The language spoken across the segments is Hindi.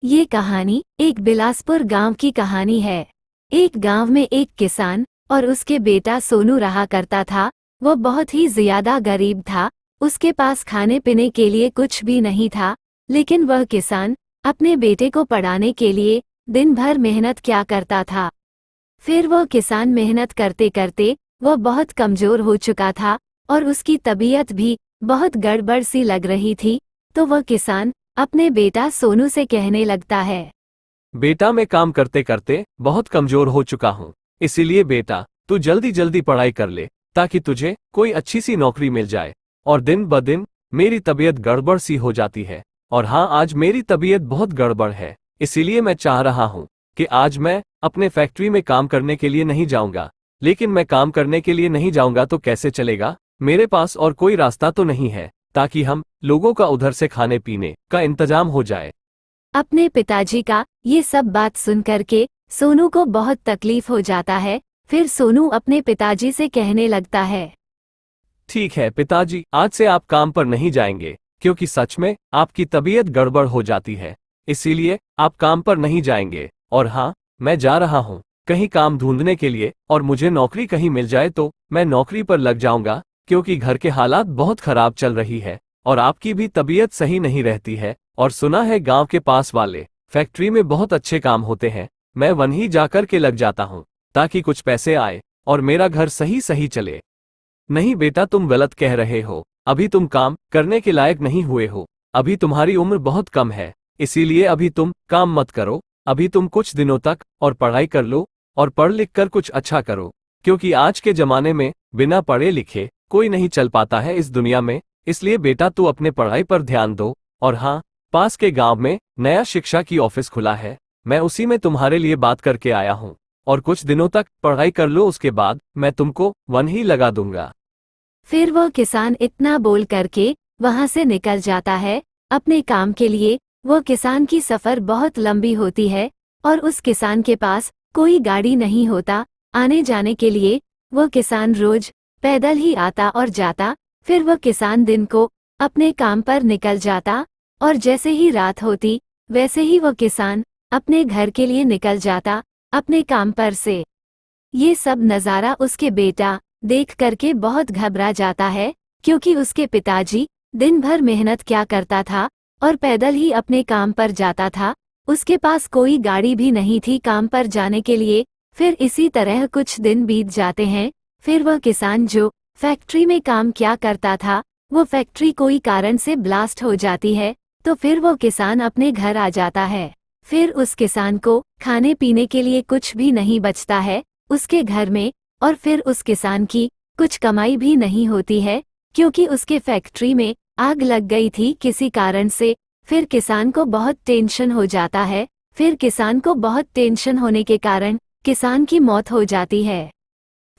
ये कहानी एक बिलासपुर गांव की कहानी है। एक गांव में एक किसान और उसके बेटा सोनू रहा करता था। वो बहुत ही ज्यादा गरीब था। उसके पास खाने पीने के लिए कुछ भी नहीं था, लेकिन वह किसान अपने बेटे को पढ़ाने के लिए दिन भर मेहनत किया करता था। फिर वह किसान मेहनत करते करते वह बहुत कमजोर हो चुका था और उसकी तबीयत भी बहुत गड़बड़ सी लग रही थी। तो वह किसान अपने बेटा सोनू से कहने लगता है, बेटा, मैं काम करते करते बहुत कमजोर हो चुका हूँ। इसीलिए बेटा, तू जल्दी जल्दी पढ़ाई कर ले ताकि तुझे कोई अच्छी सी नौकरी मिल जाए। और दिन ब दिन मेरी तबीयत गड़बड़ सी हो जाती है। और हाँ, आज मेरी तबीयत बहुत गड़बड़ है। इसीलिए मैं चाह रहा हूँ कि आज मैं अपने फैक्ट्री में काम करने के लिए नहीं जाऊंगा। लेकिन मैं काम करने के लिए नहीं जाऊंगा तो कैसे चलेगा? मेरे पास और कोई रास्ता तो नहीं है ताकि हम लोगों का उधर से खाने पीने का इंतजाम हो जाए। अपने पिताजी का ये सब बात सुन करके सोनू को बहुत तकलीफ हो जाता है। फिर सोनू अपने पिताजी से कहने लगता है, ठीक है पिताजी, आज से आप काम पर नहीं जाएंगे क्योंकि सच में आपकी तबीयत गड़बड़ हो जाती है। इसीलिए आप काम पर नहीं जाएंगे। और हाँ, मैं जा रहा हूँ कहीं काम ढूंढने के लिए, और मुझे नौकरी कहीं मिल जाए तो मैं नौकरी पर लग जाऊंगा क्योंकि घर के हालात बहुत खराब चल रही है और आपकी भी तबीयत सही नहीं रहती है। और सुना है गांव के पास वाले फैक्ट्री में बहुत अच्छे काम होते हैं। मैं वहीं जाकर के लग जाता हूँ ताकि कुछ पैसे आए और मेरा घर सही सही चले। नहीं बेटा, तुम गलत कह रहे हो। अभी तुम काम करने के लायक नहीं हुए हो। अभी तुम्हारी उम्र बहुत कम है, इसीलिए अभी तुम काम मत करो। अभी तुम कुछ दिनों तक और पढ़ाई कर लो और पढ़ लिख कर कुछ अच्छा करो, क्योंकि आज के जमाने में बिना पढ़े लिखे कोई नहीं चल पाता है इस दुनिया में। इसलिए बेटा, तू अपने पढ़ाई पर ध्यान दो। और हाँ, पास के गांव में नया शिक्षा की ऑफिस खुला है, मैं उसी में तुम्हारे लिए बात करके आया हूँ। और कुछ दिनों तक पढ़ाई कर लो, उसके बाद मैं तुमको वहीं लगा दूंगा। फिर वह किसान इतना बोल करके वहां से निकल जाता है अपने काम के लिए। वह किसान की सफर बहुत लंबी होती है और उस किसान के पास कोई गाड़ी नहीं होता आने जाने के लिए। वह किसान रोज पैदल ही आता और जाता। फिर वह किसान दिन को अपने काम पर निकल जाता और जैसे ही रात होती वैसे ही वह किसान अपने घर के लिए निकल जाता अपने काम पर से। ये सब नज़ारा उसके बेटा देख करके बहुत घबरा जाता है, क्योंकि उसके पिताजी दिन भर मेहनत क्या करता था और पैदल ही अपने काम पर जाता था। उसके पास कोई गाड़ी भी नहीं थी काम पर जाने के लिए। फिर इसी तरह कुछ दिन बीत जाते हैं। फिर वह किसान जो फैक्ट्री में काम क्या करता था, वो फैक्ट्री कोई कारण से ब्लास्ट हो जाती है। तो फिर वो किसान अपने घर आ जाता है। फिर उस किसान को खाने पीने के लिए कुछ भी नहीं बचता है उसके घर में। और फिर उस किसान की कुछ कमाई भी नहीं होती है, क्योंकि उसके फैक्ट्री में आग लग गई थी किसी कारण से। फिर किसान को बहुत टेंशन हो जाता है। फिर किसान को बहुत टेंशन होने के कारण किसान की मौत हो जाती है।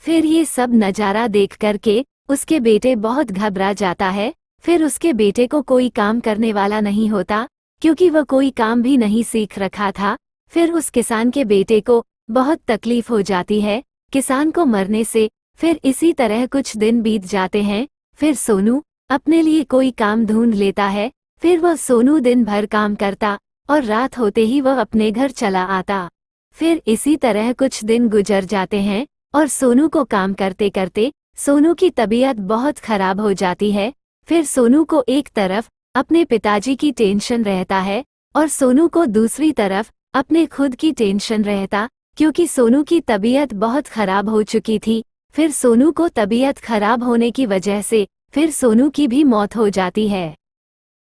फिर ये सब नज़ारा देख करके उसके बेटे बहुत घबरा जाता है। फिर उसके बेटे को कोई काम करने वाला नहीं होता, क्योंकि वह कोई काम भी नहीं सीख रखा था। फिर उस किसान के बेटे को बहुत तकलीफ हो जाती है किसान को मरने से। फिर इसी तरह कुछ दिन बीत जाते हैं। फिर सोनू अपने लिए कोई काम ढूंढ लेता है। फिर वह सोनू दिन भर काम करता और रात होते ही वह अपने घर चला आता। फिर इसी तरह कुछ दिन गुजर जाते हैं और सोनू को काम करते करते सोनू की तबीयत बहुत खराब हो जाती है। फिर सोनू को एक तरफ अपने पिताजी की टेंशन रहता है और सोनू को दूसरी तरफ अपने खुद की टेंशन रहता, क्योंकि सोनू की तबीयत बहुत खराब हो चुकी थी। फिर सोनू को तबीयत खराब होने की वजह से फिर सोनू की भी मौत हो जाती है।